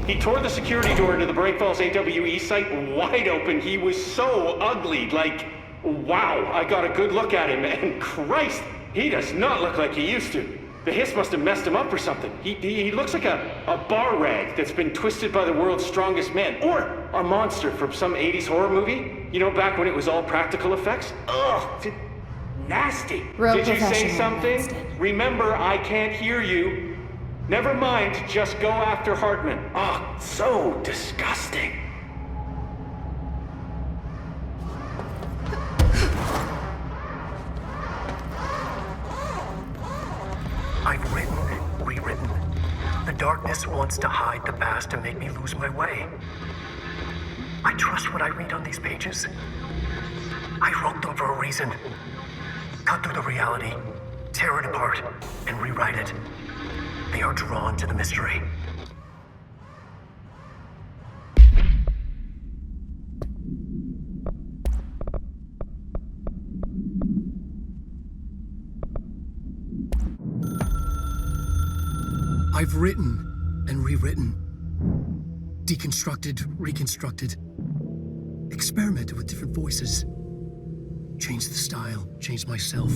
He tore the security door into the Breakfalls AWE site wide open. He was so ugly, like, wow, I got a good look at him, and Christ, he does not look like he used to. The hiss must have messed him up or something. He looks like a bar rag that's been twisted by the world's strongest man, or a monster from some 80s horror movie. You know, back when it was all practical effects? Ugh, nasty. Did you say something? Remember, I can't hear you. Never mind, just go after Hartman. Oh, so disgusting. I've written, rewritten. The darkness wants to hide the past to make me lose my way. I trust what I read on these pages. I wrote them for a reason. Cut through the reality, tear it apart, and rewrite it. They are drawn to the mystery. I've written and rewritten, deconstructed, reconstructed, experimented with different voices, changed the style, changed myself,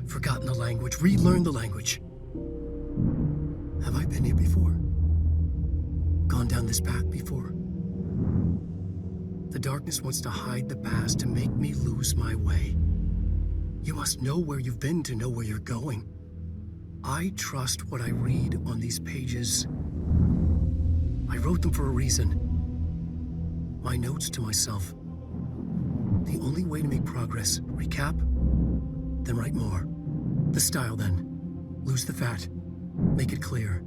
forgotten the language, relearned the language. Have I been here before? Gone down this path before? The darkness wants to hide the past to make me lose my way. You must know where you've been to know where you're going. I trust what I read on these pages. I wrote them for a reason. My notes to myself. The only way to make progress, recap, then write more. The style then. Lose the fat. Make it clear.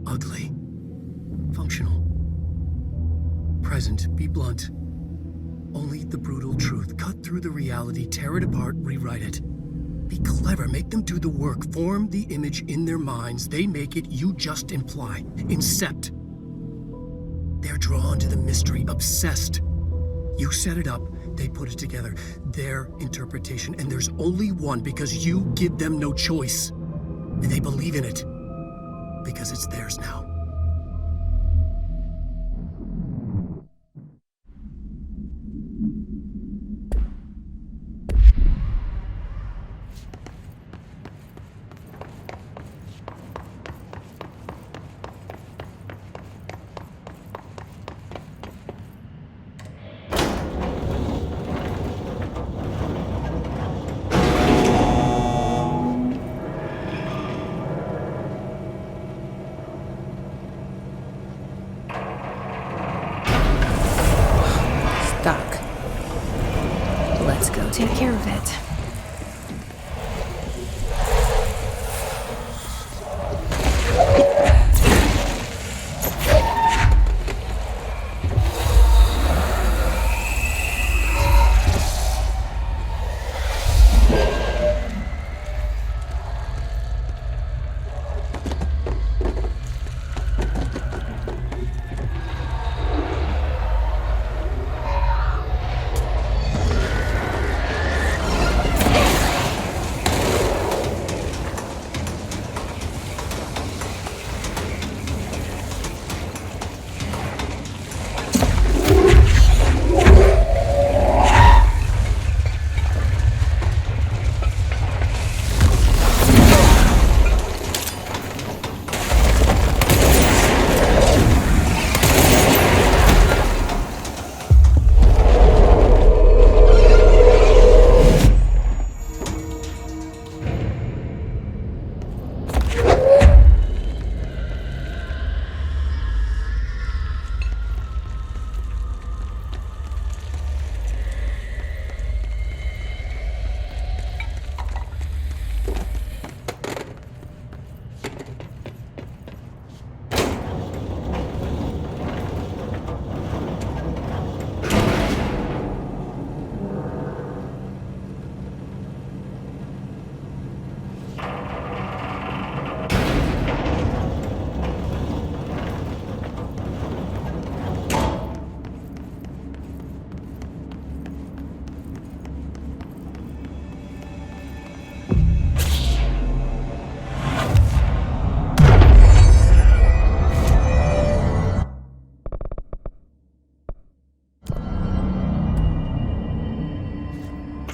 Ugly. Functional. Present. Be blunt. Only the brutal truth. Cut through the reality, tear it apart, rewrite it. Be clever, make them do the work, form the image in their minds. They make it, you just imply. Incept. They're drawn to the mystery, obsessed. You set it up, they put it together. Their interpretation, and there's only one because you give them no choice. And they believe in it because it's theirs now.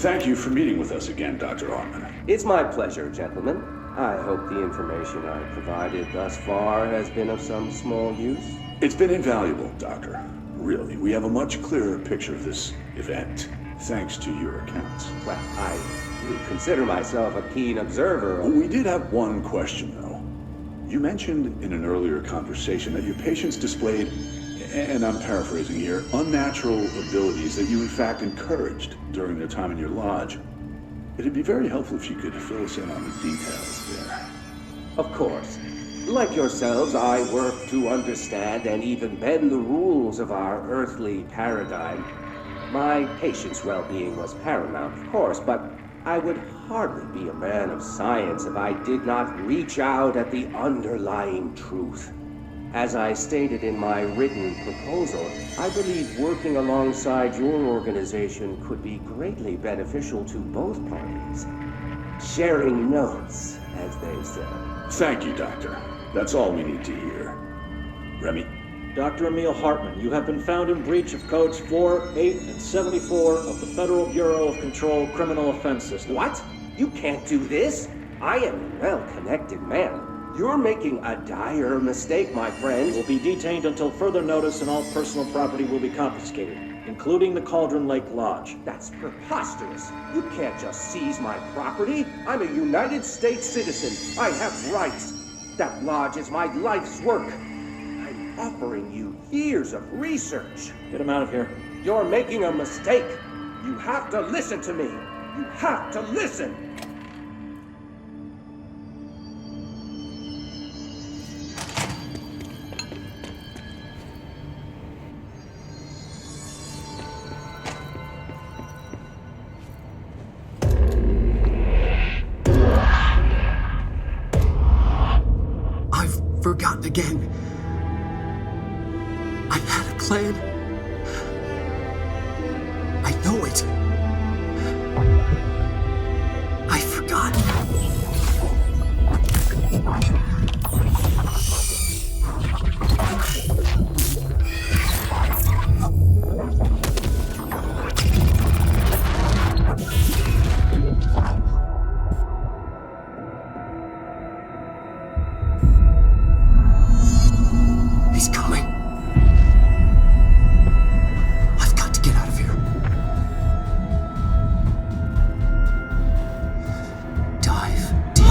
Thank you for meeting with us again, Dr. Hartman. It's my pleasure, gentlemen. I hope the information I've provided thus far has been of some small use. It's been invaluable, Doctor. Really, we have a much clearer picture of this event, thanks to your accounts. Well, I do consider myself a keen observer. We did have one question, though. You mentioned in an earlier conversation that your patients displayed, and I'm paraphrasing here, unnatural abilities that you in fact encouraged during their time in your lodge. It'd be very helpful if you could fill us in on the details there. Of course. Like yourselves, I work to understand and even bend the rules of our earthly paradigm. My patient's well-being was paramount, of course, but I would hardly be a man of science if I did not reach out at the underlying truth. As I stated in my written proposal, I believe working alongside your organization could be greatly beneficial to both parties. Sharing notes, as they say. Thank you, Doctor. That's all we need to hear. Remy? Dr. Emil Hartman, you have been found in breach of Codes 4, 8, and 74 of the Federal Bureau of Control Criminal Offense System. What? You can't do this. I am a well-connected man. You're making a dire mistake, my friend. You will be detained until further notice and all personal property will be confiscated, including the Cauldron Lake Lodge. That's preposterous. You can't just seize my property. I'm a United States citizen. I have rights. That lodge is my life's work. I'm offering you years of research. Get him out of here. You're making a mistake. You have to listen to me. You have to listen. Forgotten again. I had a plan. I know it. I forgot. He's coming. I've got to get out of here. Dive deep.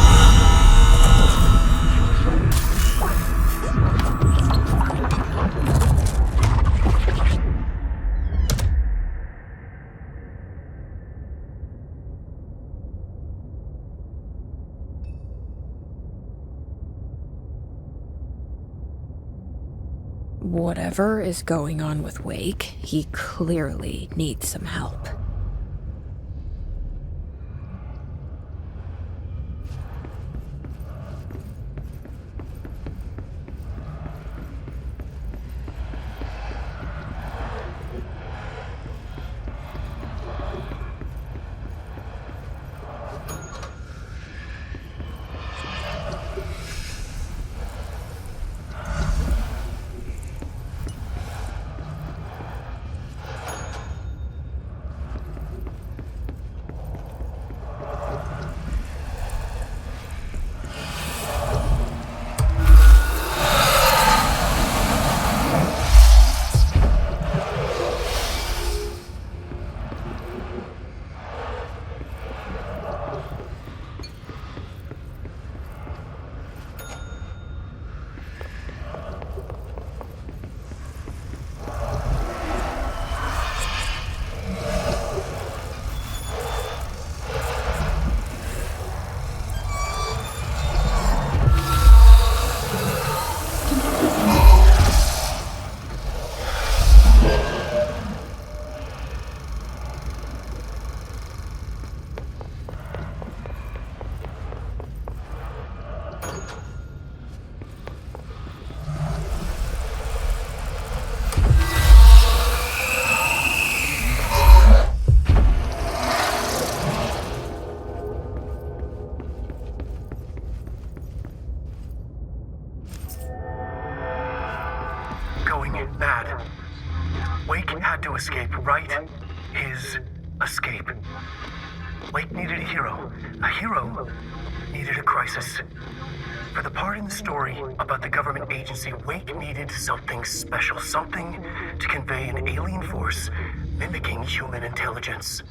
Whatever is going on with Wake, he clearly needs some help. Bad. Wake had to escape, right? His escape. Wake needed a hero. A hero needed a crisis. For the part in the story about the government agency, Wake needed something special, something to convey an alien force mimicking human intelligence.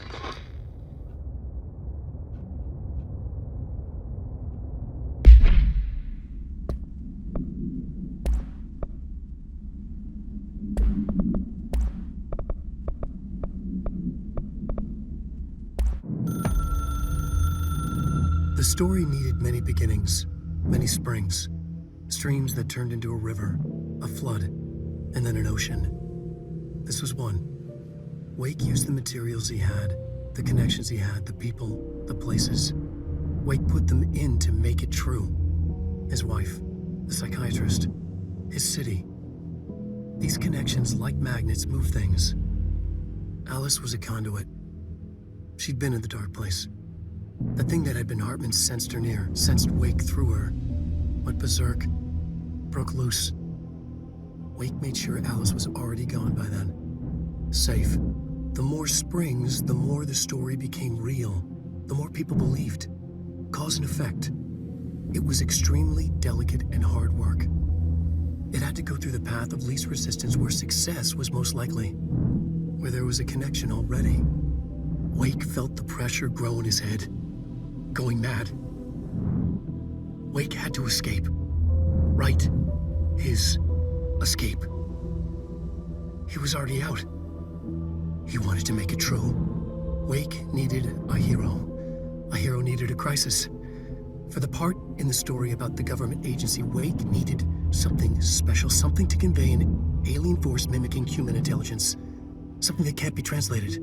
The story needed many beginnings, many springs, streams that turned into a river, a flood, and then an ocean. This was one. Wake used the materials he had, the connections he had, the people, the places. Wake put them in to make it true. His wife, the psychiatrist, his city. These connections, like magnets, move things. Alice was a conduit. She'd been in the dark place. The thing that had been Hartman sensed her near, sensed Wake through her. Went berserk, broke loose. Wake made sure Alice was already gone by then. Safe. The more springs, the more the story became real. The more people believed. Cause and effect. It was extremely delicate and hard work. It had to go through the path of least resistance where success was most likely. Where there was a connection already. Wake felt the pressure grow in his head. Going mad. Wake had to escape. Right. His escape. He was already out. He wanted to make it true. Wake needed a hero. A hero needed a crisis. For the part in the story about the government agency, Wake needed something special, something to convey an alien force mimicking human intelligence. Something that can't be translated.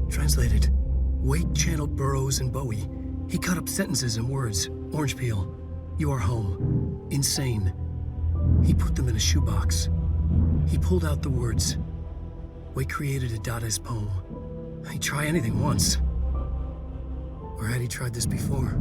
Translated. Wake channeled Burroughs and Bowie. He cut up sentences and words. Orange peel. You are home. Insane. He put them in a shoebox. He pulled out the words. Wake created a Dadaist poem. He'd try anything once. Or had he tried this before?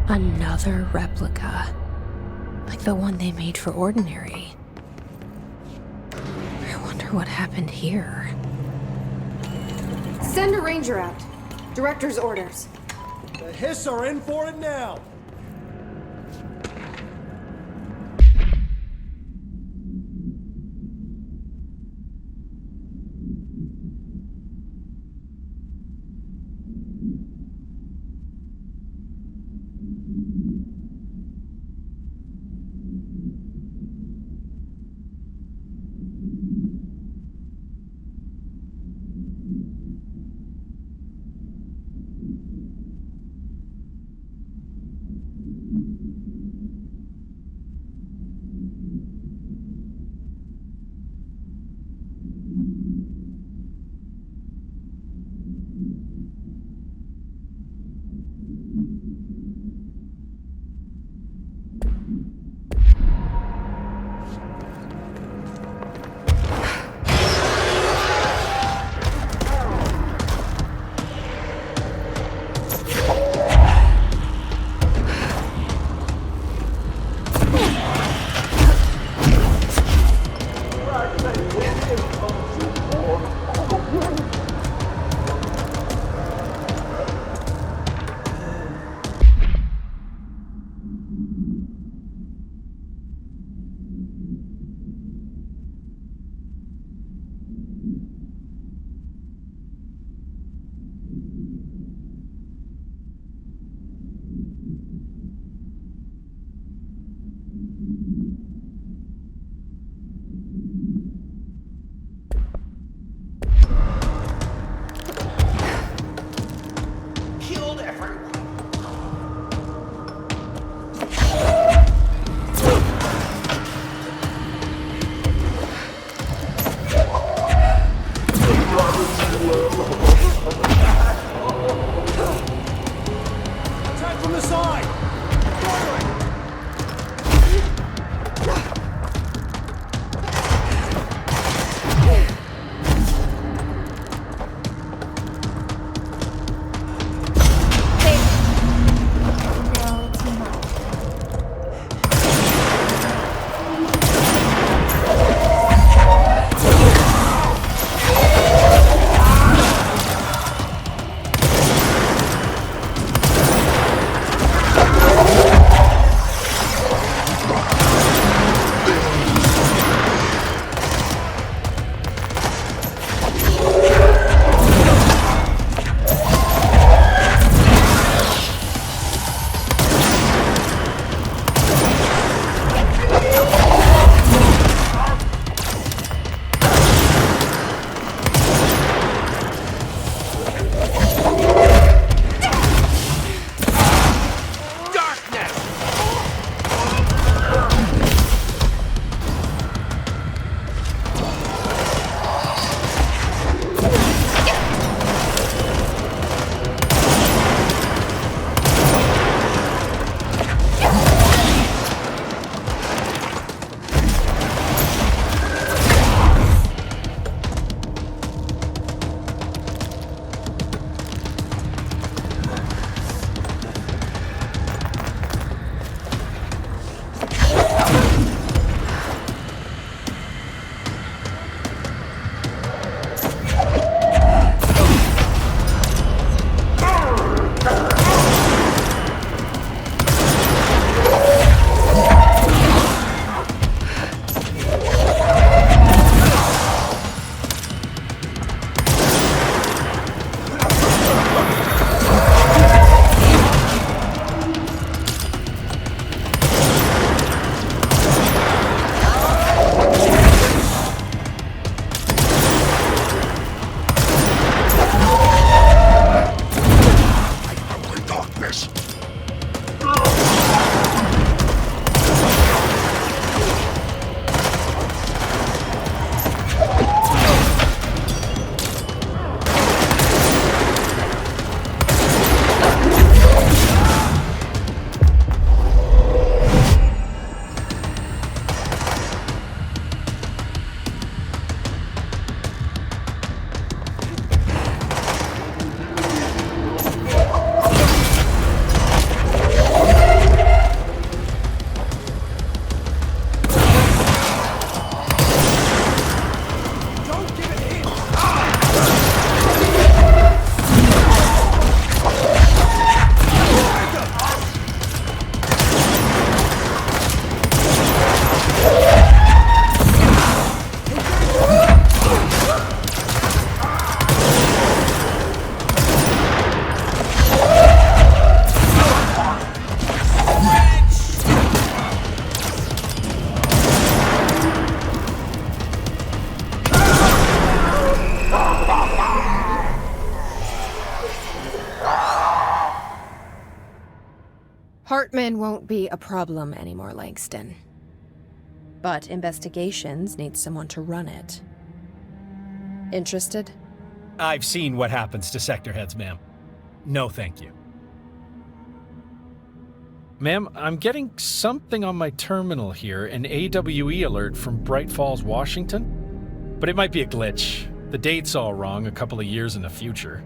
Another replica. Like the one they made for Ordinary. I wonder what happened here. Send a ranger out. Director's orders. The Hiss are in for it now! Hartman won't be a problem anymore, Langston. But investigations need someone to run it. Interested? I've seen what happens to sector heads, ma'am. No, thank you. Ma'am, I'm getting something on my terminal here, an AWE alert from Bright Falls, Washington. But it might be a glitch. The date's all wrong, a couple of years in the future.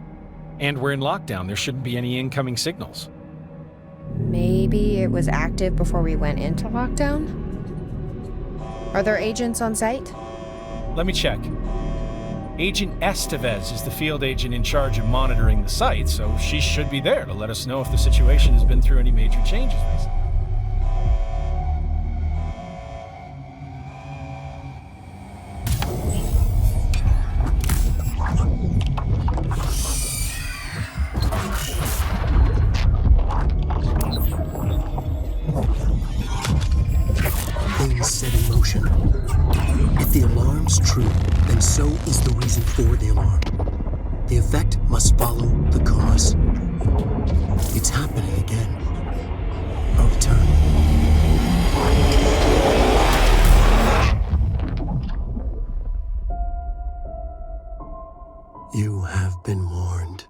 And we're in lockdown, there shouldn't be any incoming signals. Maybe it was active before we went into lockdown? Are there agents on site? Let me check. Agent Estevez is the field agent in charge of monitoring the site, so she should be there to let us know if the situation has been through any major changes recently. Things set in motion. If the alarm's true, then so is the reason for the alarm. The effect must follow the cause. It's happening again. A return. You have been warned.